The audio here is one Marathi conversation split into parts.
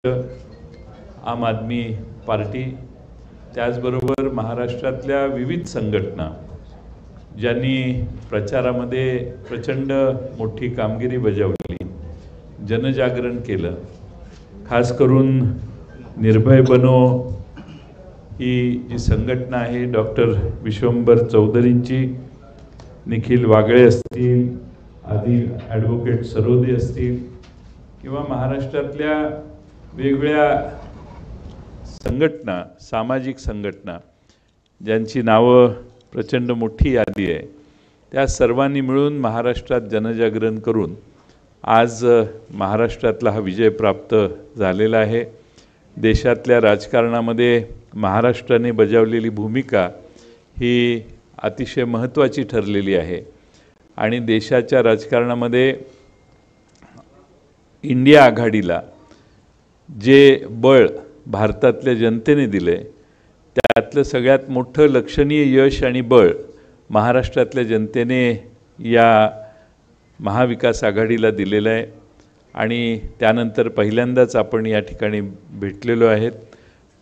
आम आदमी पार्टी, त्याचबरोबर महाराष्ट्रातल्या विविध संघटना ज्यांनी प्रचारामध्ये प्रचंड मोठी कामगिरी बजावली, जनजागरण केलं। खास करून निर्भय बनो ही जी संघटना आहे, डॉक्टर विश्वंभर चौधरींची, निखिल वागळे असतील, आदी ॲडव्होकेट सरोदे असतील, किंवा महाराष्ट्रातल्या वेगवेगळ्या संघटना, सामाजिक संघटना ज्यांची नावं प्रचंड मोठी यादी आहे, त्या सर्वांनी मिळून महाराष्ट्रात जनजागरण करून आज महाराष्ट्रातला हा विजय प्राप्त झालेला आहे। देशातल्या राजकारणामध्ये महाराष्ट्राने बजावलेली भूमिका ही अतिशय महत्त्वाची ठरलेली आहे आणि देशाच्या राजकारणामध्ये इंडिया आघाडीला जे बळ भारतातल्या जनतेने दिले, त्यातलं सगळ्यात मोठं लक्षणीय यश आणि बळ महाराष्ट्रातल्या जनतेने या महाविकास आघाडीला दिलेलं आहे आणि त्यानंतर पहिल्यांदाच आपण या ठिकाणी भेटलेलो आहेत।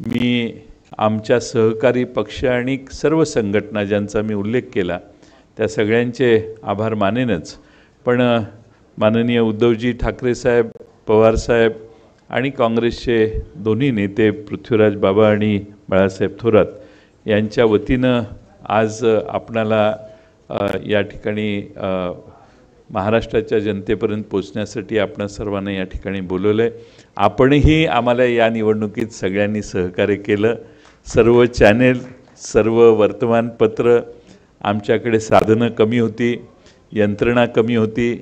मी आमच्या सहकारी पक्ष आणि सर्व संघटना ज्यांचा मी उल्लेख केला त्या सगळ्यांचे आभार मानेनच, पण माननीय उद्धवजी ठाकरे साहेब, पवार साहेब आणि काँग्रेसचे दोन्ही नेते पृथ्वीराज बाबा आणि बाळासाहेब थोरात यांच्या वतीनं आज आपणाला या ठिकाणी महाराष्ट्राच्या जनतेपर्यंत पोहोचण्यासाठी आपण सर्वांना या ठिकाणी बोलवलं आहे। आपणही आम्हाला या निवडणुकीत सगळ्यांनी सहकार्य केलं। सर्व चॅनेल, सर्व वर्तमानपत्र, आमच्याकडे साधनं कमी होती, यंत्रणा कमी होती,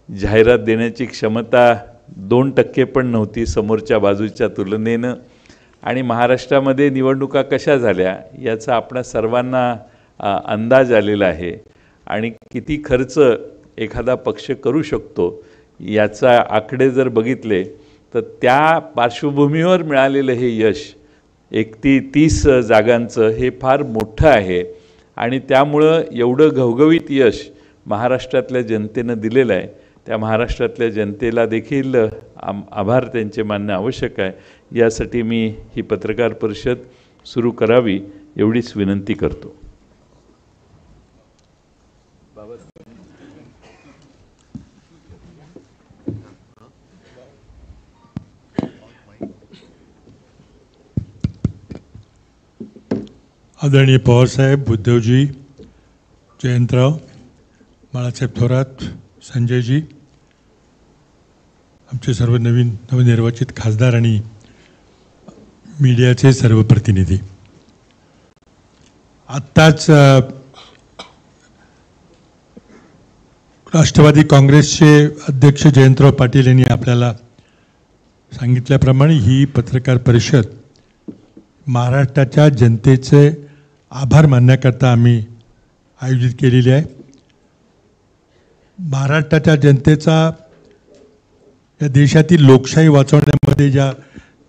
जाहिरात देण्याची क्षमता 2% पण नव्हती समोरच्या बाजूच्या तुलनेनं, आणि महाराष्ट्रामध्ये निवडणुका कशा झाल्या याचा आपणा सर्वांना अंदाज आलेला आहे आणि किती खर्च एखादा पक्ष करू शकतो याचा आकडे जर बघितले तर त्या पार्श्वभूमीवर मिळालेलं हे यश 31 जागांचं हे फार मोठं आहे आणि त्यामुळं एवढं घवघवीत यश महाराष्ट्रातल्या जनतेनं दिलेलं आहे। त्या महाराष्ट्रातल्या जनतेला देखील आभार त्यांचे मानणं आवश्यक आहे। यासाठी मी ही पत्रकार परिषद सुरू करावी एवढीच विनंती करतो। आदरणीय पवारसाहेब, उद्धवजी, जयंतराव, बाळासाहेब थोरात, संजयजी, आमचे सर्व नवनिर्वाचित खासदार आणि मीडियाचे सर्व प्रतिनिधी, आत्ताच राष्ट्रवादी काँग्रेसचे अध्यक्ष जयंतराव पाटील यांनी आपल्याला सांगितल्याप्रमाणे ही पत्रकार परिषद महाराष्ट्राच्या जनतेचे आभार मानण्याकरता आम्ही आयोजित केलेली आहे। महाराष्ट्राच्या जनतेचा या देशातील लोकशाही वाचवण्यामध्ये ज्या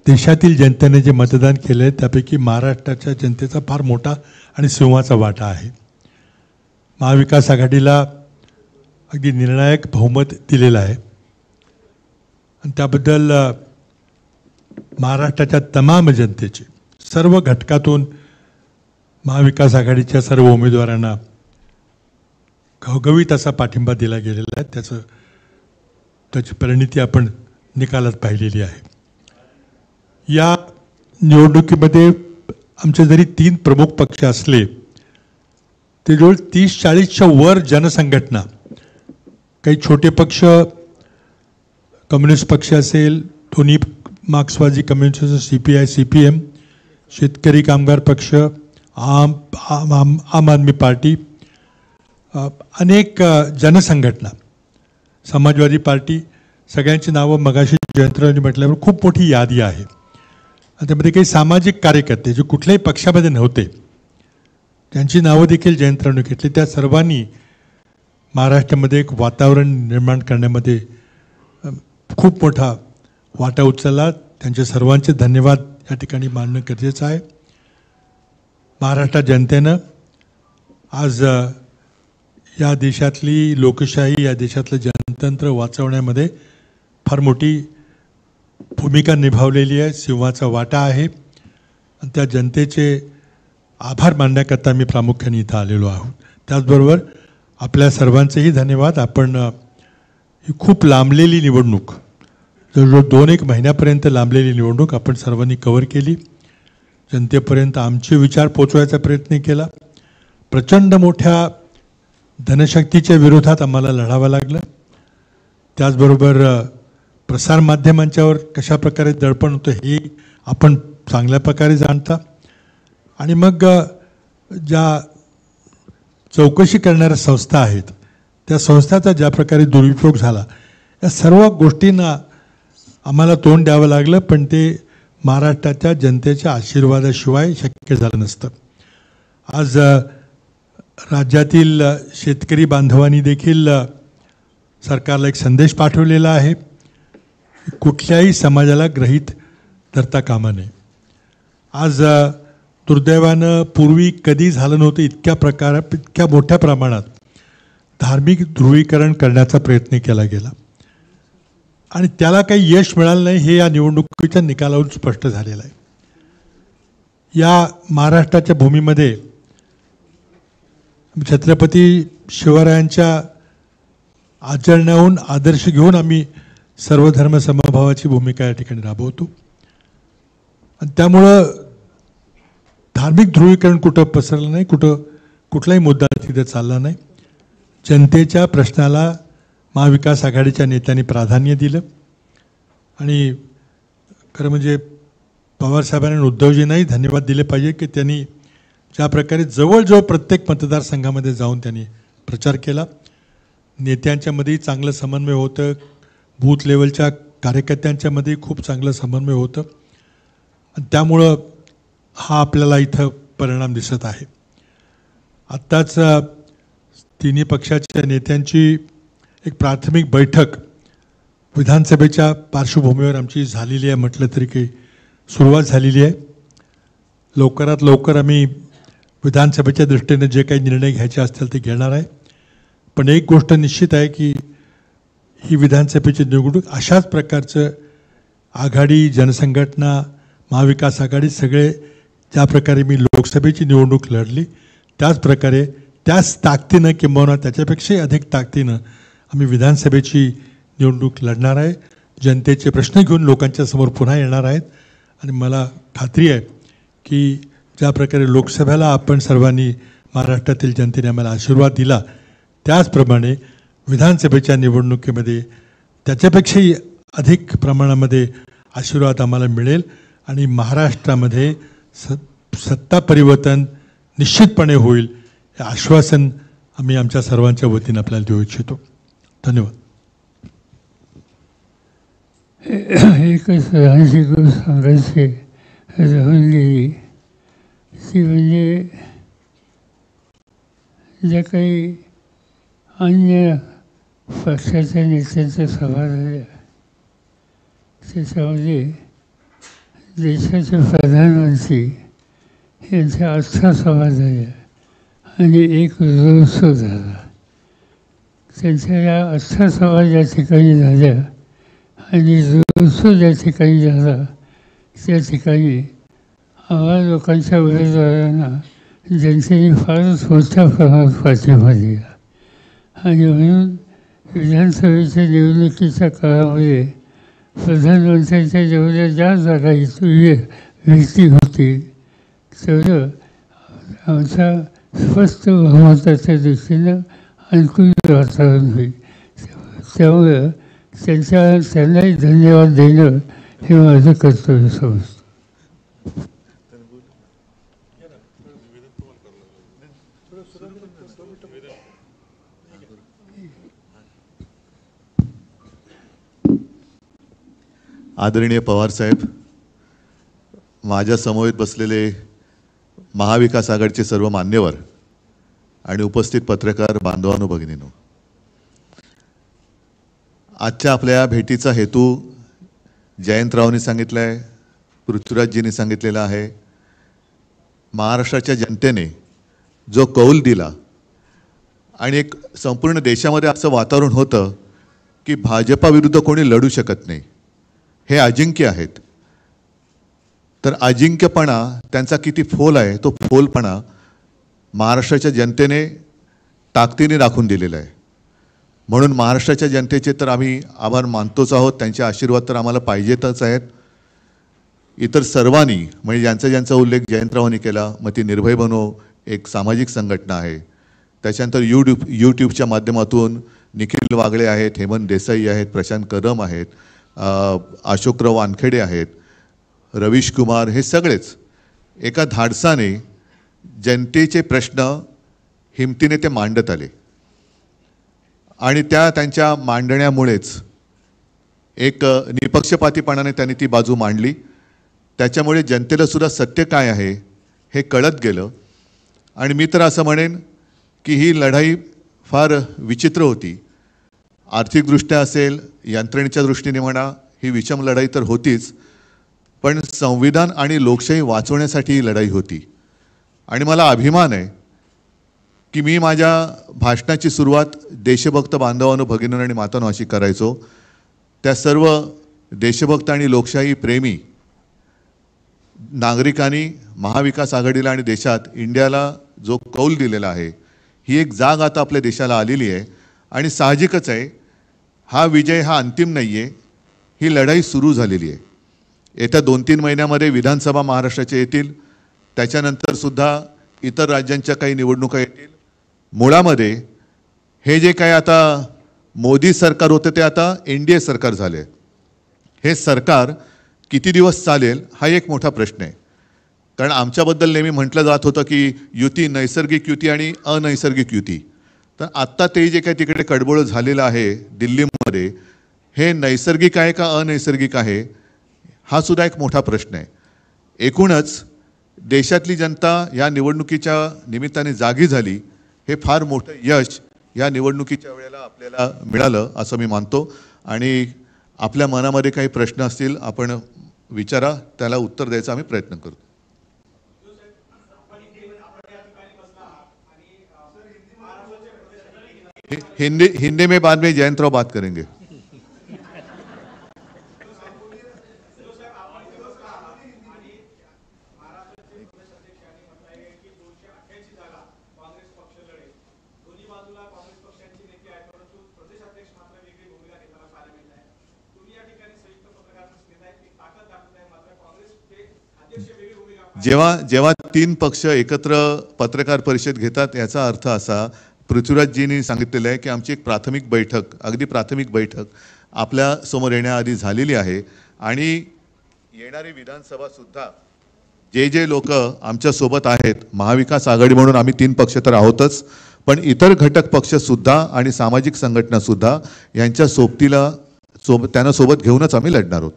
देशातील जनतेने जे मतदान केलं आहे त्यापैकी महाराष्ट्राच्या जनतेचा फार मोठा आणि सिंहाचा वाटा आहे। महाविकास आघाडीला अगदी निर्णायक बहुमत दिलेलं आहे आणि त्याबद्दल महाराष्ट्राच्या तमाम जनतेचे सर्व घटकातून महाविकास आघाडीच्या सर्व उमेदवारांना घवघवीत असा पाठिंबा दिला गेलेला आहे। त्याची परिणिती आपण निकालात पाहिलेली आहे। या निवडणुकीमध्ये आमचे जरी 3 प्रमुख पक्ष असले ते जवळ 30-40च्या वर जनसंघटना, काही छोटे पक्ष, कम्युनिस्ट पक्ष असेल, दोन्ही मार्क्सवादी कम्युनिस्ट, CPI, CPM, शेतकरी कामगार पक्ष, आम आदमी पार्टी, अनेक जनसंघटना, समाजवादी पार्टी, सगळ्यांची नावं मगाशी जयंतरावांनी म्हटल्यावर खूप मोठी यादी आहे। आणि त्यामध्ये काही सामाजिक कार्यकर्ते जे कुठल्याही पक्षामध्ये नव्हते त्यांची नावं देखील जयंतरावांनी घेतली। त्या सर्वांनी महाराष्ट्रामध्ये एक वातावरण निर्माण करण्यामध्ये खूप मोठा वाटा उचलला। त्यांचे सर्वांचे धन्यवाद या ठिकाणी मानणं गरजेचं आहे। महाराष्ट्र जनतेनं आज या देशातली लोकशाही, या देशातलं जनतंत्र वाचवण्यामध्ये फार मोठी भूमिका निभावलेली आहे, सिंहाचा वाटा आहे आणि त्या जनतेचे आभार मानण्याकरता मी प्रामुख्याने इथं आलेलो आहोत. त्याचबरोबर आपल्या सर्वांचेही धन्यवाद. आपण ही खूप लांबलेली निवडणूक, जवळजवळ 2-1 महिन्यापर्यंत लांबलेली निवडणूक आपण सर्वांनी कव्हर केली. जनतेपर्यंत आमचे विचार पोचवायचा प्रयत्न केला. प्रचंड मोठ्या धनशक्तीच्या विरोधात आम्हाला लढावं लागलं. त्याचबरोबर प्रसारमाध्यमांच्यावर कशा प्रकारे दडपण होतं हे आपण चांगल्या प्रकारे जाणता. आणि मग ज्या चौकशी करणाऱ्या संस्था आहेत त्या संस्थाचा ज्या प्रकारे दुरुपयोग झाला, या सर्व गोष्टींना आम्हाला तोंड द्यावं लागलं. पण ते महाराष्ट्राच्या जनतेच्या आशीर्वादाशिवाय शक्य झालं नसतं. आज राज्यातील शेतकरी बांधवांनी देखील सरकारला एक संदेश पाठवलेला आहे, कुठल्याही समाजाला गृहीत धरता कामा नये. आज दुर्दैवानं पूर्वी कधी झालं नव्हतं इतक्या मोठ्या प्रमाणात धार्मिक ध्रुवीकरण करण्याचा प्रयत्न केला गेला आणि त्याला काही यश मिळालं नाही हे या निवडणुकीच्या निकालावरून स्पष्ट झालेलं आहे. या महाराष्ट्राच्या भूमीमध्ये छत्रपती शिवरायांच्या आचरणाहून आदर्श घेऊन आम्ही सर्वधर्म समभावाची भूमिका या ठिकाणी राबवतो आणि त्यामुळं धार्मिक ध्रुवीकरण कुठं पसरलं नाही, कुठलाही मुद्दा तिथे चालला नाही. जनतेच्या प्रश्नाला महाविकास आघाडीच्या नेत्यांनी प्राधान्य दिलं आणि खरं म्हणजे पवारसाहेबांनी आणि उद्धवजींनाही धन्यवाद दिले पाहिजे की त्यांनी ज्या प्रकारे जवळजवळ प्रत्येक मतदारसंघामध्ये जाऊन त्यांनी प्रचार केला. नेत्यांच्यामध्येही चांगलं समन्वय होतं, बूथ लेवलच्या कार्यकर्त्यांच्यामध्येही खूप चांगलं समन्वय होतं आणि त्यामुळं हा आपल्याला इथं परिणाम दिसत आहे. आत्ताच तिन्ही पक्षाच्या नेत्यांची एक प्राथमिक बैठक विधानसभेच्या पार्श्वभूमीवर आमची झालेली आहे, म्हटलं तरी काही सुरुवात झालेली आहे. लवकरात लवकर आम्ही विधानसभेच्या दृष्टीने जे काही निर्णय घ्यायचे असतील ते घेणार आहे. पण एक गोष्ट निश्चित आहे की ही विधानसभेची निवडणूक अशाच प्रकारचं आघाडी, जनसंघटना, महाविकास आघाडी सगळे ज्या प्रकारे मी लोकसभेची निवडणूक लढली त्याच प्रकारे त्याच ताकदीनं किंबहुना त्याच्यापेक्षाही अधिक ताकदीनं आम्ही विधानसभेची निवडणूक लढणार आहे. जनतेचे प्रश्न घेऊन लोकांच्या समोर पुन्हा येणार आहेत आणि मला खात्री आहे की ज्या प्रकारे लोकसभेला आपण सर्वांनी महाराष्ट्रातील जनतेने आम्हाला आशीर्वाद दिला त्याचप्रमाणे विधानसभेच्या निवडणुकीमध्ये त्याच्यापेक्षाही अधिक प्रमाणामध्ये आशीर्वाद आम्हाला मिळेल आणि महाराष्ट्रामध्ये सत्ता परिवर्तन निश्चितपणे होईल हे आश्वासन आम्ही आमच्या सर्वांच्या वतीनं आपल्याला देऊ इच्छितो. धन्यवाद. एकच लहानशी गोष्ट सांगायची राहून गेली ती म्हणजे ज्या काही अन्य पक्षाच्या नेत्यांच्या सभा झाल्या त्याच्यामध्ये देशाचे प्रधानमंत्री यांच्या 8 सभा झाल्या आणि एक रोड शो झाला. त्यांच्या या 8 सभा ज्या ठिकाणी झाल्या आणि रोड शो ज्या ठिकाणी झाला त्या ठिकाणी आम्हा लोकांच्या उमेदवारांना जनतेने फारच मोठ्या प्रमाणात पाठिंबा दिला आणि म्हणून विधानसभेच्या निवडणुकीच्या काळामध्ये प्रधानमंत्र्यांच्या जेवढ्या ज्या जागा व्यक्ती होतील तेवढं आमच्या स्पष्ट बहुमताच्या दृष्टीनं अनुकूल वातावरण होईल. त्यामुळं त्यांनाही धन्यवाद देणं हे माझं कर्तव्य समजतं. आदरणीय पवारसाहेब, माझ्या समवेत बसलेले महाविकास आघाडीचे सर्व मान्यवर आणि उपस्थित पत्रकार बांधवांनो, भगिनींनो, आजच्या आपल्या भेटीचा हेतू जयंतरावनी सांगितला आहे, पृथ्वीराजजींनी सांगितलेला आहे. महाराष्ट्राच्या जनतेने जो कौल दिला आणि एक संपूर्ण देशामध्ये असं वातावरण होतं की भाजपा विरुद्ध कोणी लढू शकत नाही, हे अजिंक्य आहेत. तर अजिंक्यपणा त्यांचा किती फोल आहे, तो फोलपणा महाराष्ट्राच्या जनतेने ताकदीने दाखवून दिलेला आहे. म्हणून महाराष्ट्राच्या जनतेचे तर आम्ही आभार मानतोच आहोत. त्यांचे आशीर्वाद तर आम्हाला पाहिजेतच आहेत. इतर सर्वांनी म्हणजे ज्यांचा उल्लेख जयंतरावांनी केला, मग ती निर्भय बनो एक सामाजिक संघटना आहे, त्याच्यानंतर यूट्यूबच्या माध्यमातून निखिल वागळे आहेत, हेमंत देसाई आहेत, प्रशांत कदम आहेत, अशोकराव वानखेडे आहेत, रवीश कुमार, हे सगळेच एका धाडसाने जनतेचे प्रश्न हिमतीने ते मांडत आले आणि त्यांच्या मांडण्यामुळेच एक निपक्षपातीपणाने त्यांनी ती बाजू मांडली. त्याच्यामुळे जनतेला सुद्धा सत्य काय आहे हे कळत गेलं. आणि मी तर असं म्हणेन की ही लढाई फार विचित्र होती. आर्थिकदृष्ट्या असेल, यंत्रणेच्या दृष्टीने म्हणा, ही विषम लढाई तर होतीच, पण संविधान आणि लोकशाही वाचवण्यासाठी ही लढाई होती. आणि मला अभिमान आहे की मी माझ्या भाषणाची सुरुवात देशभक्त बांधवांनो, भगिनींनो आणि मातांनो अशी करायचो. त्या सर्व देशभक्त आणि लोकशाही प्रेमी नागरिकांनी महाविकास आघाडीला आणि देशात इंडियाला जो कौल दिलेला आहे, ही एक जाग आता आपल्या देशाला आलेली आहे. आणि साहजिकच आहे, हा विजय हा अंतिम नाही आहे, ही लढाई सुरू झालेली आहे. येत्या 2-3 महिन्यामध्ये विधानसभा महाराष्ट्राच्या येतील, त्याच्यानंतरसुद्धा इतर राज्यांच्या काही निवडणुका येतील. मुळामध्ये हे जे काय आता मोदी सरकार होतं ते आता NDA सरकार झाले. हे सरकार किती दिवस चालेल हा एक मोठा प्रश्न आहे. कारण आमच्याबद्दल नेहमी म्हटलं जात होतं की युती, नैसर्गिक युती आणि अनैसर्गिक युती. तर आत्ता ते जे काय तिकडे कडबोळ झालेलं आहे दिल्लीमध्ये, हे नैसर्गिक आहे का अनैसर्गिक आहे हा सुद्धा एक मोठा प्रश्न आहे. एकूणच देशातली जनता या निवडणुकीच्या निमित्ताने जागी झाली, हे फार मोठं यश या निवडणुकीच्या वेळेला आपल्याला मिळालं असं मी मानतो. आणि आपल्या मनामध्ये काही प्रश्न असतील आपण विचारा, त्याला उत्तर द्यायचा आम्ही प्रयत्न करू. हिंदी में बाद में जयंतराव बात करेंगे. जेव्हा 3 पक्ष एकत्र पत्रकार परिषद घेतात, याचा अर्थ असा, पृथ्वीराजजींनी सांगितलेलं आहे की आमची एक प्राथमिक बैठक, अगदी प्राथमिक बैठक आपल्या समोर येण्याआधी झालेली आहे. आणि येणारी विधानसभा सुद्धा जे लोक आमच्या सोबत आहेत, महाविकास आघाडी म्हणून आम्ही 3 पक्ष तर आहोतच, पण इतर घटक पक्ष सुद्धा आणि सामाजिक संघटना सुद्धा यांच्या त्यांना सोबत घेऊनच आम्ही लढणार आहोत.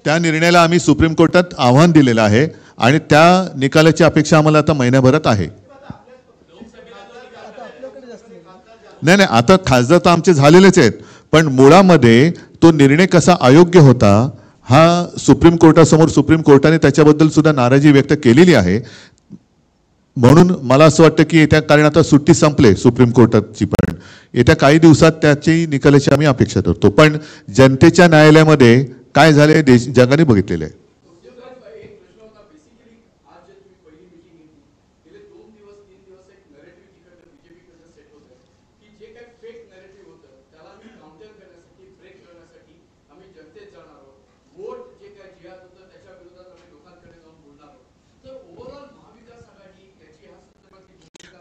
त्या निर्णयाला आम्ही सुप्रीम कोर्टात आव्हान दिलेलं आहे आणि त्या निकालाची अपेक्षा आम्हाला आता महिन्याभरात आहे. नाही, आता खासदार तर आमचे झालेलेच आहेत, पण मुळामध्ये तो निर्णय कसा अयोग्य होता हा सुप्रीम कोर्टासमोर सुप्रीम कोर्टाने त्याच्याबद्दल सुद्धा नाराजी व्यक्त केलेली आहे. म्हणून मला असं वाटतं की येत्या, कारण आता सुट्टी संपले सुप्रीम कोर्टाची, पण येत्या काही दिवसात त्याची निकालाची आम्ही अपेक्षा करतो. पण जनतेच्या न्यायालयामध्ये काय झाले जगाने बघितलेलं आहे.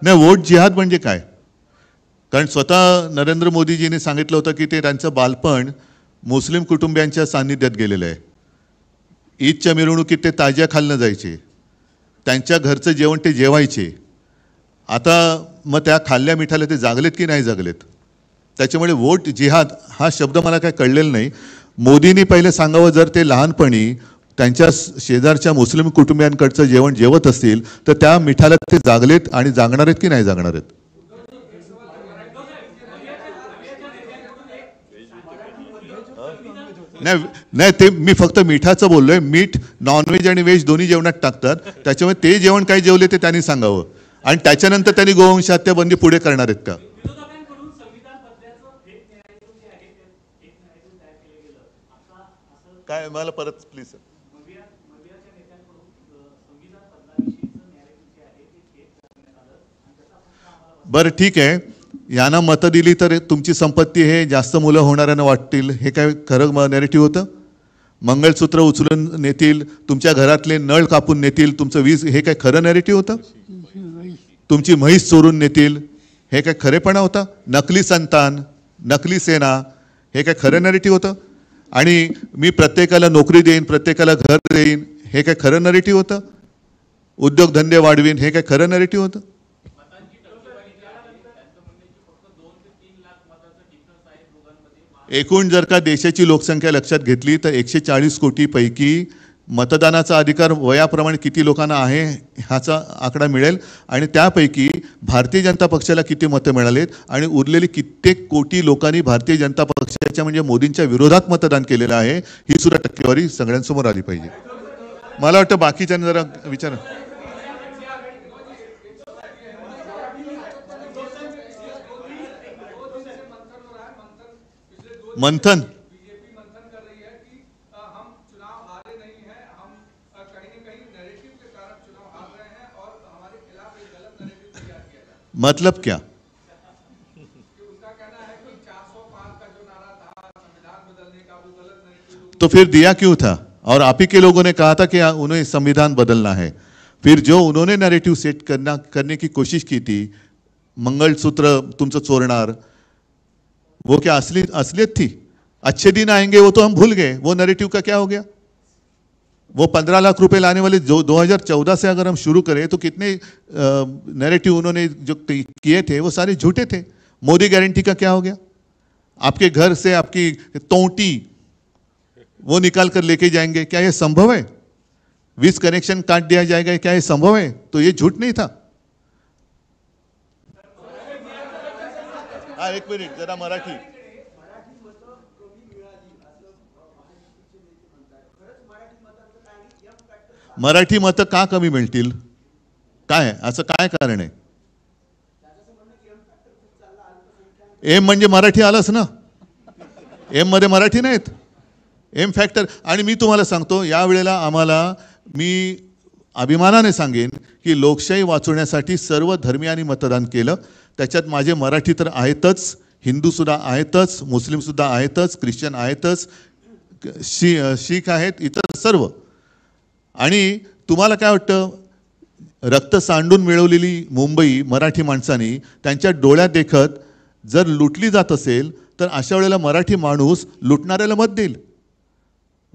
नाही, वोट जिहाद म्हणजे काय? कारण स्वतः नरेंद्र मोदीजींनी सांगितलं होतं की ते त्यांचं बालपण मुस्लिम कुटुंबियांच्या सान्निध्यात गेलेलं आहे. ईदच्या मिरवणुकीत ते ताज्या खाल्लं जायचे, त्यांच्या घरचं जेवण ते जेवायचे. आता मग त्या खाल्ल्या मिठाला ते जागलेत की नाही जागलेत? त्याच्यामुळे वोट जिहाद हा शब्द मला काय कळलेला नाही. मोदींनी पहिले सांगावं, जर ते लहानपणी त्यांच्या शेजारच्या मुस्लिम कुटुंबियांकडचं जेवण जेवत असतील तर त्या मिठाला ते जागलेत आणि जागणार आहेत की नाही जागणार आहेत? नाही, ते मी फक्त मिठाचं बोललोय. मीठ नॉनव्हेज आणि व्हेज दोन्ही जेवणात टाकतात, त्याच्यामुळे ते जेवण काय जेवले ते त्यांनी सांगावं. आणि त्याच्यानंतर त्यांनी गोवंश हत्याबंदी पुढे करणार आहेत का? काय मला परत प्लीज. बरं ठीक आहे, यांना मतं दिली तर तुमची संपत्ती हे जास्त मुलं होणाऱ्यांना वाटतील, हे काय खरं नॅरेटिव्ह होतं? मंगळसूत्र उचलून नेतील, तुमच्या घरातले नळ कापून नेतील, तुमचं वीज, हे काय खरं नॅरेटिव्ह होतं? तुमची म्हैस चोरून नेतील, हे काय खरेपणा होता? नकली संतान, नकली सेना, हे काय खरं नॅरेटिव्ह होतं? आणि मी प्रत्येकाला नोकरी देईन, प्रत्येकाला घर देईन, हे काय खरं नॅरेटिव्ह होतं? उद्योगधंदे वाढवीन, हे काय खरं नॅरेटिव्ह होतं? एकूण जर का देशाची लोकसंख्या लक्षात घेतली तर 140 कोटी पैकी मतदानाचा अधिकार वयाप्रमाणे किती लोकांना आहे ह्याचा आकडा मिळेल, आणि त्यापैकी भारतीय जनता पक्षाला किती मतं मिळालेत आणि उरलेली कित्येक कोटी लोकांनी भारतीय जनता पक्षाच्या म्हणजे मोदींच्या विरोधात मतदान केलेलं आहे, ही सुद्धा टक्केवारी सगळ्यांसमोर आली पाहिजे. मला वाटतं बाकीच्यांना जरा विचार. मंथन मतलब क्या? तो फिर दिया क्यों था? और आप ही के लोगों ने कहा था कि उन्हें संविधान बदलना है. फिर जो उन्होंने नैरेटिव सेट करने की कोशिश की थी, मंगलसूत्र तुमचं चोरणार, वो क्या असलियत थी? अच्छे दिन आएंगे वो तो हम भूल गए, वो नैरेटिव का क्या हो गया? वो 15 लाख रुपए लाने वाले जो 2014 से अगर हम शुरू करें तो कितने नैरेटिव उन्होंने जो किए थे वो सारे झूठे थे. मोदी गारंटी का क्या हो गया? आपके घर से आपकी तोटी वो निकाल कर लेके जाएंगे, क्या ये संभव है? वीज कनेक्शन काट दिया जाएगा, क्या ये संभव है? तो ये झूठ नहीं था. हाँ एक मिनिट जरा मराठी. मराठी मतं का कमी मिळतील? काय असं काय कारण आहे? एम म्हणजे मराठी आलंच ना, एम मध्ये मराठी नाहीत, एम फॅक्टर. आणि मी तुम्हाला सांगतो, यावेळेला आम्हाला, मी अभिमानाने सांगेन की लोकशाही वाचवण्यासाठी सर्व धर्मियांनी मतदान केलं. त्याच्यात माझे मराठी तर आहेतच, हिंदूसुद्धा आहेतच, मुस्लिमसुद्धा आहेतच, ख्रिश्चन आहेतच, शीख आहेत, इतर सर्व. आणि तुम्हाला काय वाटतं, रक्त सांडून मिळवलेली मुंबई मराठी माणसांनी त्यांच्या डोळ्यात देखत जर लुटली जात असेल तर अशा वेळेला मराठी माणूस लुटणाऱ्याला मत देईल.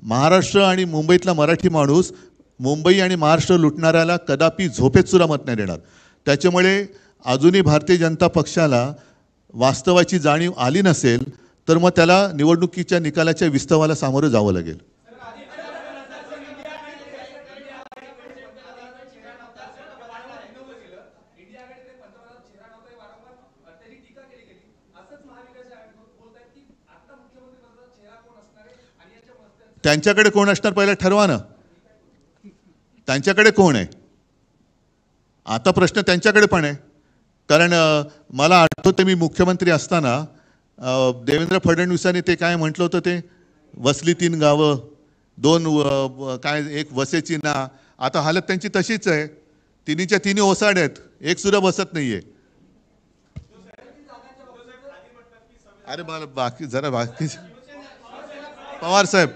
महाराष्ट्र आणि मुंबईतला मराठी माणूस मुंबई आणि महाराष्ट्र लुटणाऱ्याला कदापि झोपेत सुद्धा मत नाही देणार. त्याच्यामुळे अजूनही भारतीय जनता पक्षाला वास्तवाची जाणीव आली नसेल तर मग त्याला निवडणुकीच्या निकालाच्या विस्तवाला सामोरं जावं लागेल. त्यांच्याकडे कोण असणार पहिला ठरवा ना, त्यांच्याकडे कोण आहे? आता प्रश्न त्यांच्याकडे पण आहे. कारण मला आठवतं मी मुख्यमंत्री असताना देवेंद्र फडणवीसांनी ते काय म्हटलं होतं, ते वसली 3 गावं, 2 काय, एक वसेची ना. आता हालत त्यांची तशीच आहे, तिन्हीच्या तिन्ही ओसाड आहेत, एक सुद्धा बसत नाहीये. अरे मला बाकी जरा बाकी पवार साहेब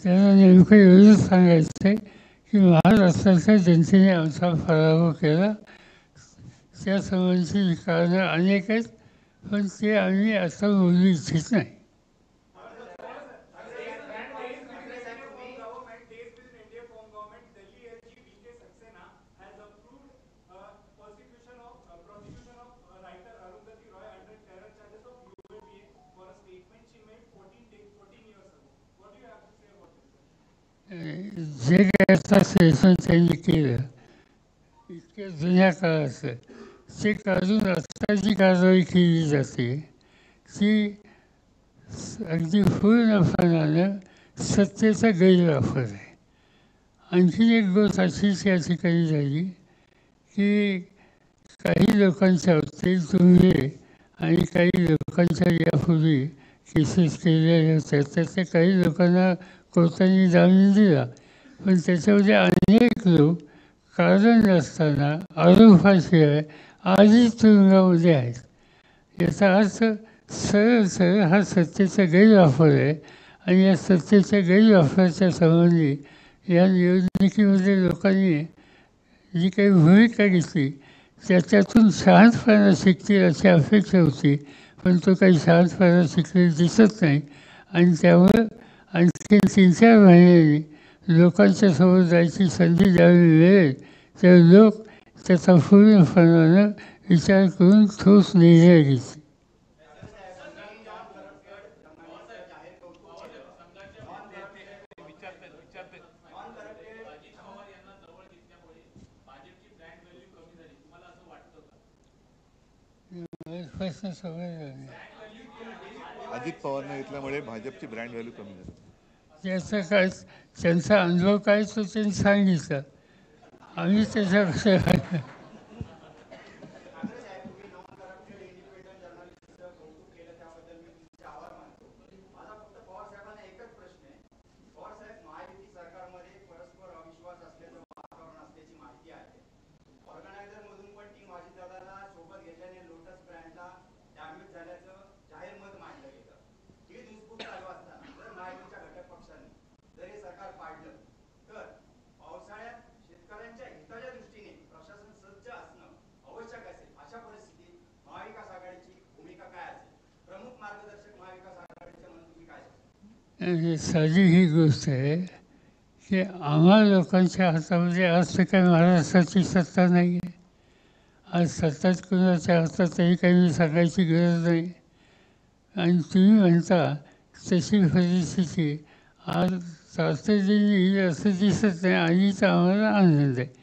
त्यांना नेमकं एवढंच सांगायचं आहे की महाराष्ट्राच्या जनतेने आमचा पराभव केला. त्या संबंधीची कारणं अनेक आहेत, पण ते आम्ही आता बोलू इच्छित नाही. जे काही आता सेशन त्यांनी केलं इतक्या जुन्या काळाचं ते काढून आता जी कारवाई केली जाते ती अगदी पूर्णपणानं सत्तेचा गैरवापर आहे. आणखी एक गोष्ट अशीच या ठिकाणी झाली की काही लोकांच्या बाबतीत तुम्ही आणि काही लोकांच्या यापूर्वी केसेस केलेल्या होत्या त्याच्या काही लोकांना कोर्टाने जामीन दिला, पण त्याच्यामध्ये अनेक लोक कारण नसताना आरोपाशिवाय आधीच तुरुंगामध्ये आहेत. याचा अर्थ सरळ सरळ हा सत्तेचा गैरवापर आहे आणि या सत्तेच्या गैरवापराच्या संबंधी या निवडणुकीमध्ये लोकांनी जी काही भूमिका घेतली त्याच्यातून शांतपणा शिकतील अशी अपेक्षा होती, पण तो काही शांतपणा शिकलेला दिसत नाही. आणि त्यामुळं आणखी 3-4 महिन्यांनी लोकांच्या समोर जायची संधी ज्यावेळी मिळेल त्यावेळी लोक त्याचा पूर्णपणानं विचार करून ठोस निर्णय घेतील. प्रश्न समजला नाही. अजित पवारने घेतल्यामुळे भाजपची ब्रँड व्हॅल्यू कमी झाली. त्याचं काय त्यांचा अनुभव काय तो त्यांनी सांगितलं. आम्ही त्याच्यापेक्षा साधी ही गोष्ट आहे की आम्हा लोकांच्या हातामध्ये आज तर काही महाराष्ट्राची सत्ता नाही आहे. आज सत्ता कुणाच्या हातात तरी काही सांगायची गरज नाही. आणि तुम्ही म्हणता तशी परिस्थिती आज तातडीने येईल असं दिसत नाही. आणि तर आम्हाला आनंद आहे.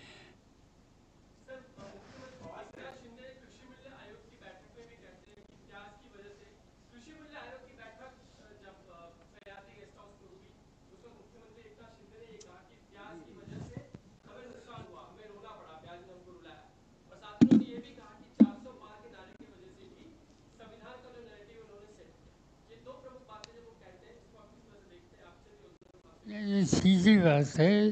सीधी बात है,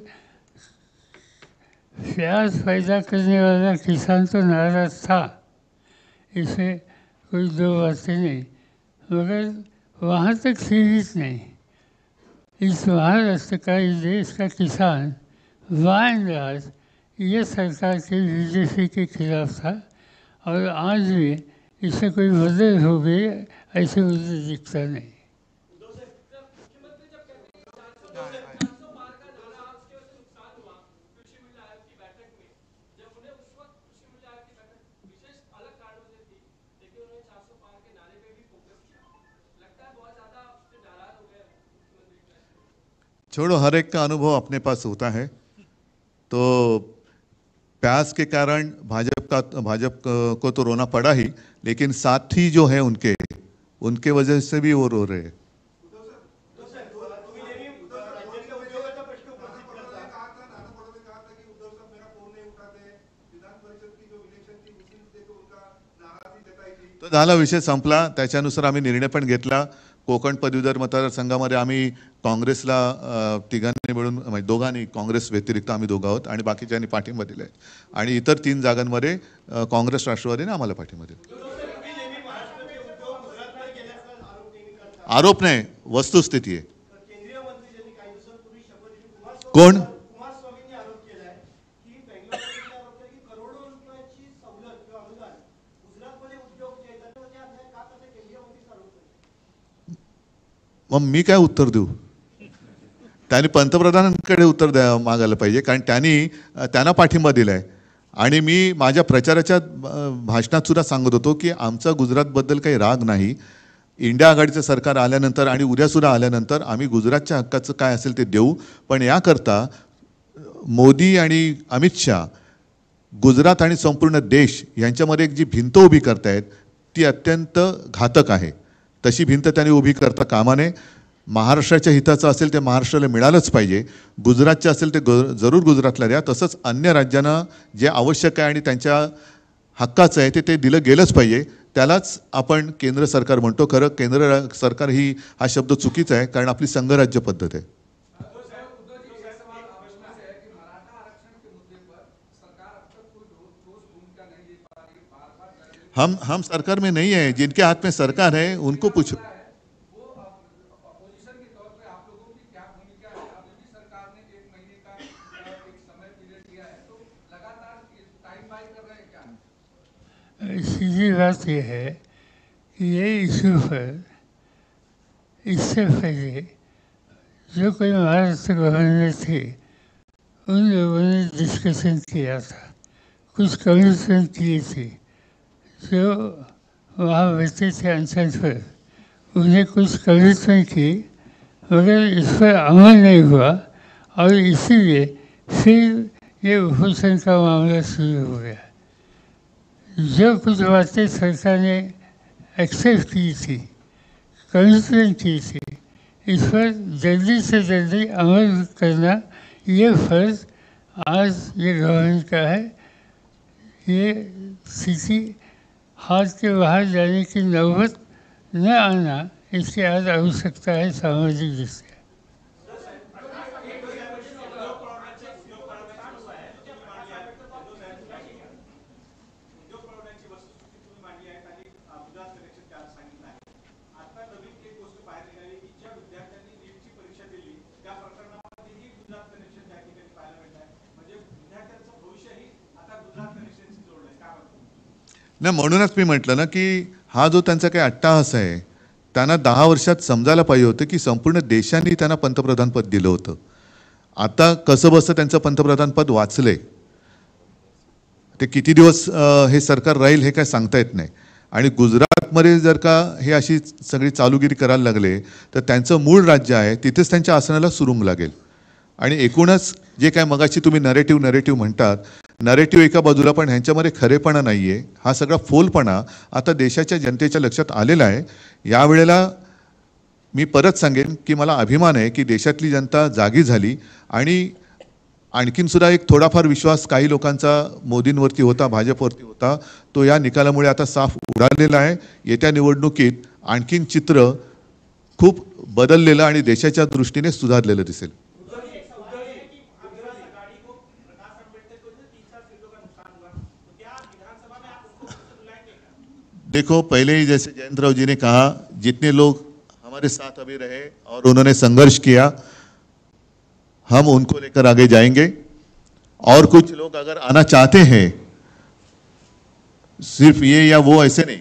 प्याज पैदा करने वाला किसान तो नाराज था, इसमें कोई दो बातें नहीं, मगर वहाँ तक सीमित नहीं. इस महाराष्ट्र का इस देश का किसान बाय एंड लार्ज ये सरकार के बीजेपी के खिलाफ था और आज भी इससे कोई बदल हो गई ऐसे मुझे दिखता नहीं. छोड़ो, हर एक का अनुभव अपने पास होता है. तो प्याज के कारण भाजप को तो रोना पड़ा ही, लेकिन साथी जो है उनके वजह से भी वो रो रहे हैं. तो झाला, विषय संपला. त्याच्यानुसार आम्ही निर्णय पण घेतला. कोकण पदवीधर मतदारसंघामध्ये आम्ही काँग्रेसला तिघांनी मिळून म्हणजे दोघांनी, काँग्रेस व्यतिरिक्त आम्ही दोघं आहोत आणि बाकीच्यांनी पाठिंबा दिला आहे. आणि इतर 3 जागांमध्ये काँग्रेस राष्ट्रवादीने आम्हाला पाठिंबा दिला. आरोप नाही, वस्तुस्थिती आहे. कोण? मग मी काय उत्तर देऊ? त्यांनी पंतप्रधानांकडे उत्तर मागायला पाहिजे, कारण त्यांना पाठिंबा दिला आहे. आणि मी माझ्या प्रचाराच्या भाषणात सुद्धा सांगत होतो की आमचा गुजरातबद्दल काही राग नाही. इंडिया आघाडीचं सरकार आल्यानंतर आणि उद्यासुद्धा आल्यानंतर आम्ही गुजरातच्या हक्काचं काय असेल ते देऊ, पण याकरता मोदी आणि अमित शाह गुजरात आणि संपूर्ण देश यांच्यामध्ये एक जी भिंत उभी करतायत ती अत्यंत घातक आहे. तशी भिंत त्यांनी उभी करता कामा नये. महाराष्ट्राच्या हिताचं असेल ते महाराष्ट्राला मिळालंच पाहिजे, गुजरातचं असेल ते जरूर गुजरातला द्या, तसंच अन्य राज्यांना जे आवश्यक आहे आणि त्यांच्या हक्काचं आहे ते दिलं गेलंच पाहिजे. त्यालाच आपण केंद्र सरकार म्हणतो. खरं केंद्र सरकार हा शब्द चुकीचा आहे, कारण आपली संघराज्य पद्धत आहे. हम सरकार में नहीं है, जिनके हाथ में सरकार है उनको पूछो. सीधी बात यह है कि ये इशू पर इससे पहले जो कोई महाराष्ट्र गवर्नर थे उन लोगों ने डिस्कशन किया था, कुछ कमीशन किए थे जो वहाँ बैठे थे अनशन पर, उन्हें कुछ कमीशन की, मगर इस पर अमल नहीं हुआ और इसीलिए फिर ये उपोषण का मामला शुरू हो गया. जो कुछ बातें सरकार ने एक्सेप्ट की थी, कमिटमेंट की थी, इस पर जल्दी से जल्दी अमल करना ये फर्ज आज ये गवर्नमेंट का है. ये स्थिति हाथ के बाहर जाने की नौबत न आना, इसकी आज आवश्यकता है सामाजिक दृष्टि. नाही, म्हणूनच मी म्हटलं ना की हा जो त्यांचा काही अट्टाहास आहे त्यांना 10 वर्षात समजायला पाहिजे होतं की संपूर्ण देशांनी त्यांना पंतप्रधानपद दिलं होतं. आता कसं बसं त्यांचं पंतप्रधानपद वाचले, ते किती दिवस हे सरकार राहील हे काय सांगता येत नाही. आणि गुजरातमध्ये जर का हे अशी सगळी चालूगिरी करायला लागले तर त्यांचं मूळ राज्य आहे तिथेच त्यांच्या आसनाला सुरुंग लागेल. आणि एकूणच जे काय मगाशी तुम्ही नरेटिव्ह म्हणतात, नरेटिव्ह एका बाजूला, पण ह्यांच्यामध्ये खरेपणा नाही आहे. हा सगळा फोलपणा आता देशाच्या जनतेच्या लक्षात आलेला आहे. यावेळेला मी परत सांगेन की मला अभिमान आहे की देशातली जनता जागी झाली आणि आणखीनसुद्धा एक थोडाफार विश्वास काही लोकांचा मोदींवरती होता, भाजपवरती होता, तो या निकालामुळे आता साफ उडालेला आहे. येत्या निवडणुकीत आणखीन चित्र खूप बदललेलं आणि देशाच्या दृष्टीने सुधारलेलं दिसेल. देखो, पहले ही जैसे जयंतराव जी ने कहा, जितने लोग हमारे साथ अभी रहे और उन्होंने संघर्ष किया, हम उनको लेकर आगे जाएंगे. और कुछ लोग अगर आना चाहते हैं, सिर्फ ये या वो ऐसे नहीं,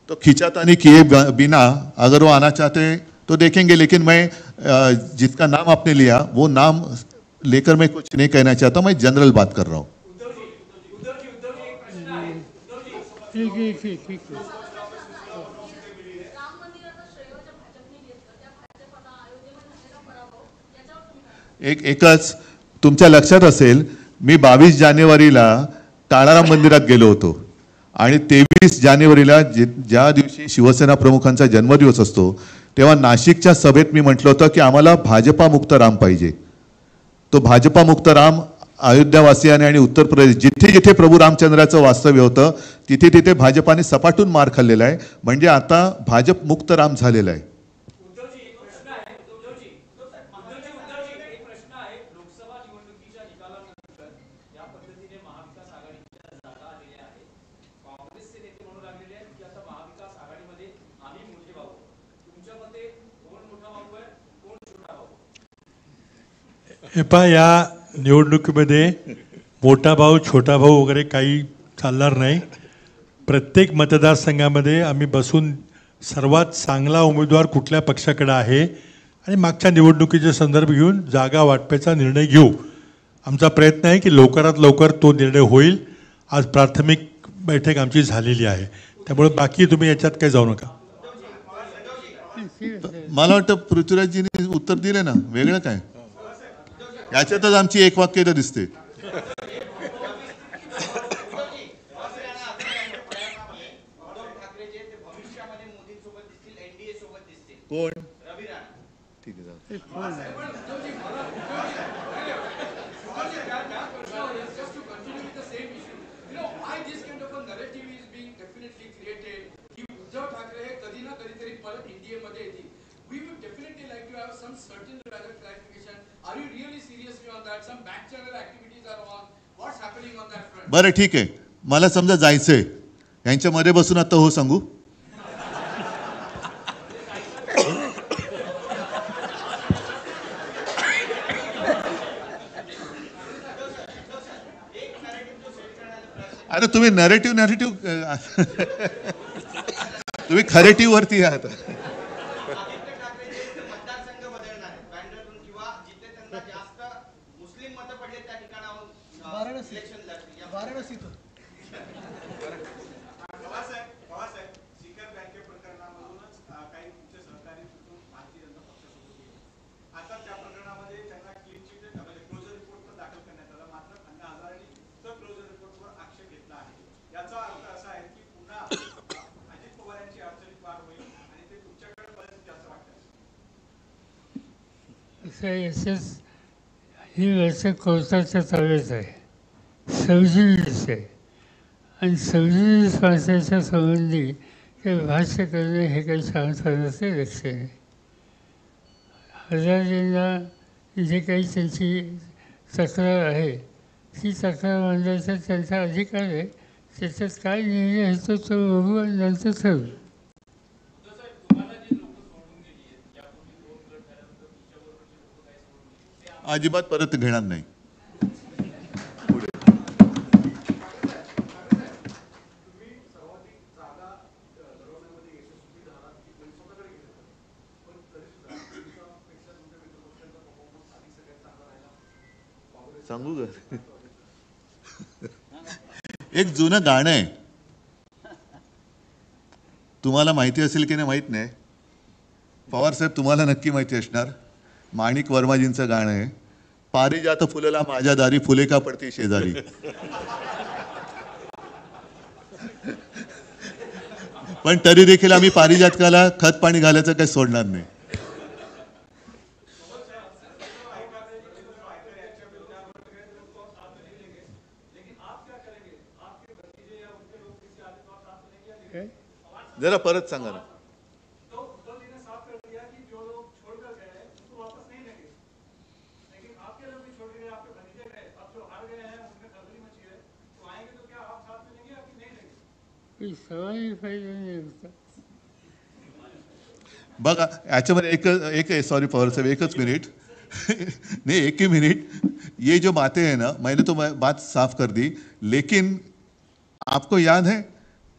तो खींचातानी किए बिना अगर वो आना चाहते तो देखेंगे. लेकिन मैं जिसका नाम आपने लिया वो नाम लेकर मैं कुछ नहीं कहना चाहता, मैं जनरल बात कर रहा हूँ. एकच तुमच्या लक्षात असेल, मी 22 जानेवारीला काळाराम मंदिरात गेलो होतो आणि 23 जानेवारीला ज्या दिवशी शिवसेना प्रमुखांचा जन्मदिवस असतो तेव्हा नाशिकच्या सभेत मी म्हटलं होतं की आम्हाला भाजपा मुक्त राम पाहिजे. तो भाजपा मुक्त राम अयोध्यावासियाने आणि उत्तर प्रदेश जिथे जिथे प्रभू रामचंद्राचं वास्तव्य होतं तिथे तिथे भाजपाने सपाटून मार खाल्लेला आहे. म्हणजे आता भाजप मुक्त राम झालेला आहे. या निवडणुकीमध्ये मोठा भाऊ छोटा भाऊ वगैरे काही चालणार नाही. प्रत्येक मतदारसंघामध्ये आम्ही बसून सर्वात चांगला उमेदवार कुठल्या पक्षाकडे आहे आणि मागच्या निवडणुकीचे संदर्भ घेऊन जागा वाटपाचा निर्णय घेऊ. आमचा प्रयत्न आहे की लवकरात लवकर तो निर्णय होईल. आज प्राथमिक बैठक आमची झालेली आहे. त्यामुळे बाकी तुम्ही याच्यात काही जाऊ नका. मला वाटतं पृथ्वीराजजींनी उत्तर दिले ना, वेगळं काय याच्यातच आमची एक वाक्यता दिसते. कोण ठीक आहे बरं ठीक आहे. मला समजा जायचंय, यांच्यामध्ये बसून आता हो सांगू. अरे तुम्ही नरेटिव्ह तुम्ही खरेटिव्ह वरती आहात. ही वर्ष कोर्टाच्या ताब्यात आहे, सबज्युडिस आहे आणि सबज्युडिस माणसाच्या संबंधी ते भाष्य करणे हे काही शांतपणाचे लक्षण आहे. हजारेंना जे काही त्यांची तक्रार आहे ती तक्रार मांडण्याचा त्यांचा अधिकार आहे. त्याच्यात काय निर्णय होतो तो बघू आणि नंतर ठरवू. अजिबात परत घेणार नाही. सांगू का एक जुनं गाणं आहे, तुम्हाला माहिती असेल की नाही माहित नाही. पवार साहेब तुम्हाला नक्की माहिती असणार. माणिक वर्माजींचं गाणं आहे, पारिजात फुलला माझ्या दारी, फुले का पडती शेजारी. पण तरी देखील आम्ही पारिजातकाला खत पाणी घालायचं काही सोडणार नाही. जरा परत सांगा ना. बघा याच्यामध्ये एक सॉरी पवार साहब एकच मिनट नहीं एक ही मिनट. ये जो बातें हैं ना, मैंने तो बात साफ कर दी, लेकिन आपको याद है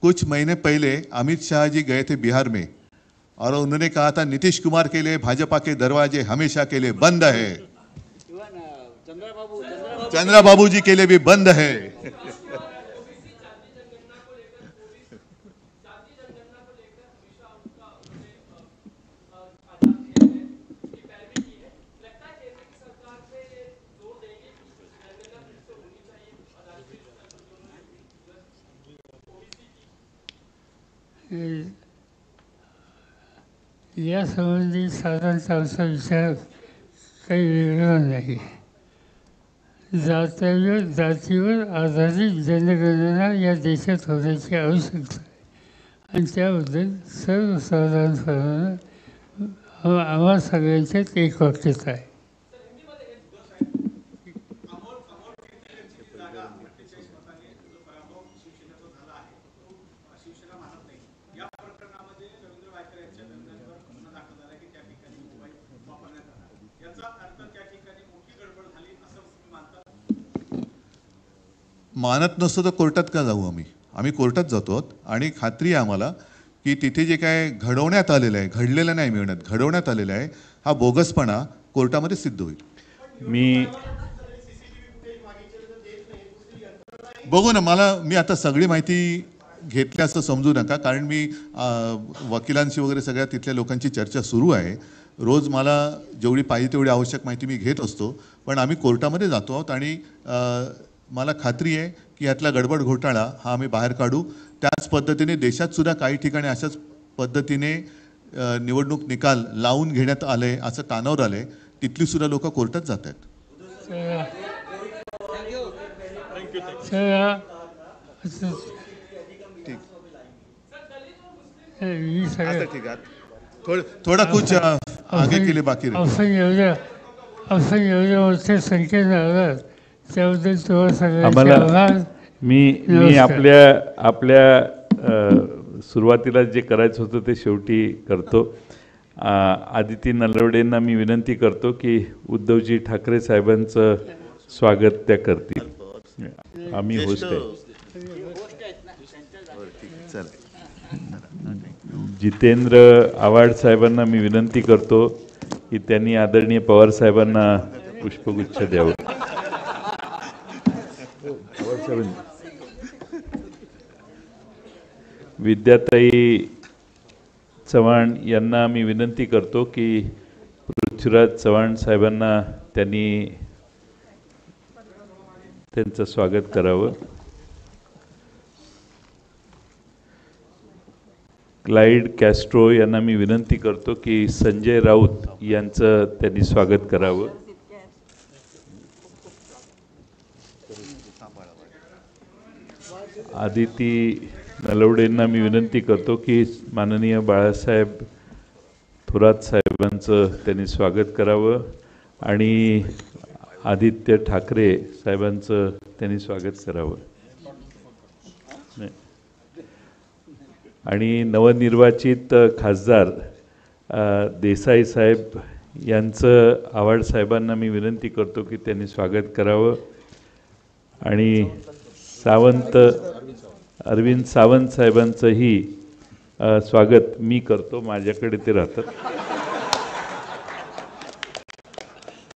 कुछ महीने पहले अमित शाह जी गए थे बिहार में और उन्होंने कहा था नीतीश कुमार के लिए भाजपा के दरवाजे हमेशा के लिए बंद है, चंद्रा बाबू जी के लिए भी बंद है. या संबंधी साधारणतः आमचा विचार काही वेगळा नाही. जातीवर आधारित जनगणना या देशात होण्याची आवश्यकता आहे आणि त्याबद्दल सर्वसाधारणपणे आम्हा सगळ्यांच्यात एक वाक्यता आहे. मानत नसतो तर कोर्टात का जाऊ. आम्ही कोर्टात जातो आणि खात्री आहे आम्हाला की तिथे जे काय घडवण्यात आलेलं आहे, घडलेलं नाही मिळण्यात, घडवण्यात आलेलं आहे, हा बोगसपणा कोर्टामध्ये सिद्ध होईल. मी बघू ना. मी आता सगळी माहिती घेतले असं समजू नका, कारण मी वकिलांशी वगैरे सगळ्या तिथल्या लोकांची चर्चा सुरू आहे. रोज मला जेवढी पाहिजे तेवढी आवश्यक माहिती मी घेत असतो, पण आम्ही कोर्टामध्ये जातो आहोत आणि मला खात्री आहे की यातला गडबड घोटाळा हा आम्ही बाहेर काढू. त्याच पद्धतीने देशात सुद्धा काही ठिकाणी अशाच पद्धतीने निवडणूक निकाल लावून घेण्यात आले असं कानावर आलंय. तिथली सुद्धा लोक कोर्टात जात आहेत. ठीक आहे, थोडा कुछ आगे के लिए बाकी आपण एवढ्या मोठ्या संख्येने आलात त्याबद्दल तुम्हाला सगळ्यांचे आम्हाला आभार. मी आपल्या सुरुवातीला जे करायचं होतं ते शेवटी करतो. आदिती नलवडेंना मी विनंती करतो की उद्धवजी ठाकरे साहेबांचं स्वागत त्या करतील. आम्ही होस्ट आहे. जितेंद्र आव्हाड साहेबांना मी विनंती करतो की त्यांनी आदरणीय पवार साहेबांना पुष्पगुच्छ द्यावं. विद्याताई चव्हाण यांना मी विनंती करतो की पृथ्वीराज चव्हाण साहेबांना त्यांचं स्वागत करावं. क्लाइड कॅस्ट्रो यांना मी विनंती करतो की संजय राऊत यांचं त्यांनी स्वागत करावं. आदिती नलवडेंना मी विनंती करतो की माननीय बाळासाहेब थोरात साहेबांचं त्यांनी स्वागत करावं आणि आदित्य ठाकरे साहेबांचं त्यांनी स्वागत करावं. आणि नवनिर्वाचित खासदार देसाई साहेब यांचं आव्हाड साहेबांना मी विनंती करतो की त्यांनी स्वागत करावं. आणि अरविंद सावंत साहेबांचंही स्वागत मी करतो, माझ्याकडे ते राहतात.